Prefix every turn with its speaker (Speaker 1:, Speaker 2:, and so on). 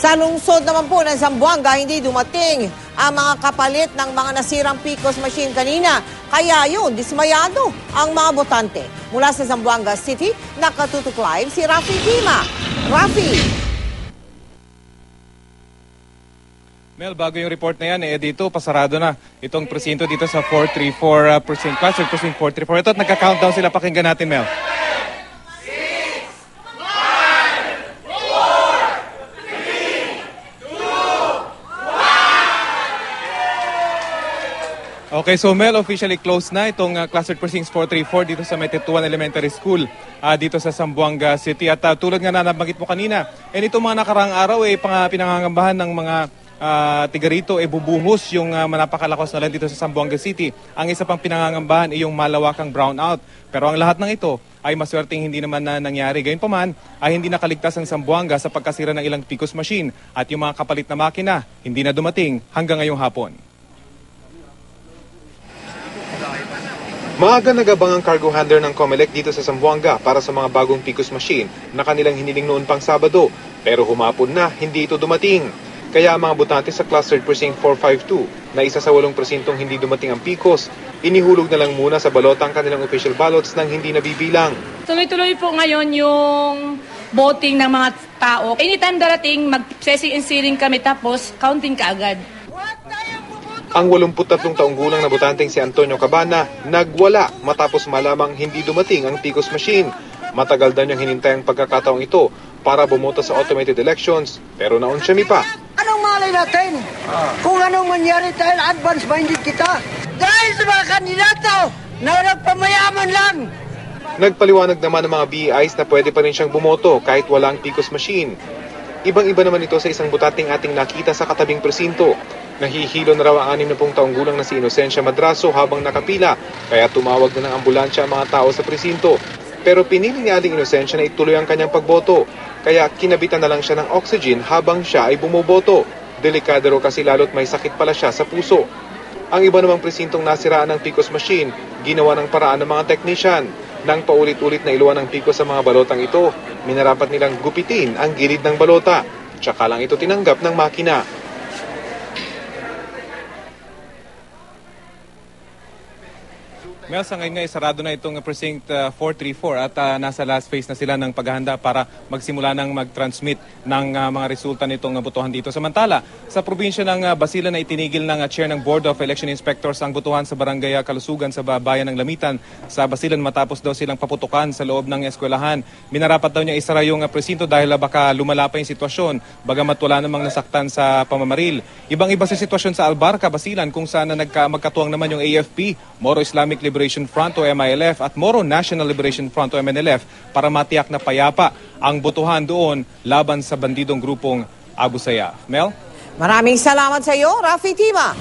Speaker 1: Sa lungsod naman po ng Zamboanga, hindi dumating ang mga kapalit ng mga nasirang PCOS machine kanina. Kaya yun, dismayado ang mga botante. Mula sa Zamboanga City, nakatutok live si Rafi Tima. Rafi!
Speaker 2: Mel, bago yung report na yan, dito pasarado na itong presinto dito sa 434 precinct, cluster precinct 434. Ito at nagka-countdown sila, pakinggan natin, Mel. Okay, so Mel, officially closed na itong Cluster Precinct 434 dito sa Metetuan Elementary School dito sa Zamboanga City. At tulad nga na nabanggit mo kanina, itong mga nakaraang araw pinangangambahan ng mga tiga rito bubuhos yung napakalakas na lan dito sa Zamboanga City. Ang isa pang pinangangambahan ay yung malawakang brownout. Pero ang lahat ng ito ay maswerteng hindi naman na nangyari. Gayunpaman ay hindi nakaligtas ang Zamboanga sa pagkasira ng ilang PCOS machine at yung mga kapalit na makina hindi na dumating hanggang ngayong hapon.
Speaker 3: Maaga nagabang ang cargo handler ng Comelec dito sa Zamboanga para sa mga bagong PCOS machine na kanilang hiniling noon pang Sabado. Pero humapon na, hindi ito dumating. Kaya ang mga botante sa Clustered Precinct 452 na isa sa 8 presintong hindi dumating ang PCOS, inihulog na lang muna sa balota ang kanilang official ballots nang hindi nabibilang.
Speaker 4: Tuloy-tuloy po ngayon yung voting ng mga tao. Anytime darating, mag-sesing and sealing kami tapos counting kaagad.
Speaker 3: Ang 83 taong gulang na botanteng si Antonio Cabana nagwala matapos malamang hindi dumating ang PCOS machine. Matagal daw niyang hinintay ang pagkakataong ito para bumoto sa automated elections pero naunsyami pa.
Speaker 5: Anong malay natin? Kung anong mangyari dahil advance-minded kita. Dahil sa mga kandidato na nagpamayaman lang.
Speaker 3: Nagpaliwanag naman ng mga BIs na pwede pa rin siyang bumoto kahit walang PCOS machine. Ibang-iba naman ito sa isang botanteng ating nakita sa katabing presinto. Nahihilo na raw ang 60 taong gulang na si Inocencia Madraso habang nakapila, kaya tumawag na ng ambulansya ang mga tao sa presinto. Pero pinili ni Aling Inocencia na ituloy ang kanyang pagboto, kaya kinabitan na lang siya ng oxygen habang siya ay bumoboto. Delikado raw kasi lalo't may sakit pala siya sa puso. Ang iba namang presintong nasiraan ng PCOS machine, ginawa ng paraan ng mga technician. Nang paulit-ulit na iluwan ng PCOS sa mga balotang ito, minarapat nilang gupitin ang gilid ng balota. Tsaka lang ito tinanggap ng makina.
Speaker 2: Mel, sa ngayon nga, sarado na itong Precinct 434 at nasa last phase na sila ng paghahanda para magsimula ng mag-transmit ng mga resulta nitong botohan dito. Samantala, sa probinsya ng Basilan na itinigil ng chair ng Board of Election Inspectors ang botohan sa Barangay Kalusugan sa bayan ng Lamitan sa Basilan matapos daw silang paputukan sa loob ng eskwelahan. Minarapat daw niya isara yung presinto dahil baka lumala pa yung sitwasyon, bagamat wala namang nasaktan sa pamamaril. Ibang-iba sa sitwasyon sa Albarca, Basilan kung saan magkatuwang naman yung AFP, Moro Islamic Liberation Front o MILF at Moro National Liberation Front o MNLF para matiyak na payapa ang botohan doon laban sa bandidong grupong Abu Sayyaf. Mel?
Speaker 1: Maraming salamat sa iyo, Rafi Tima.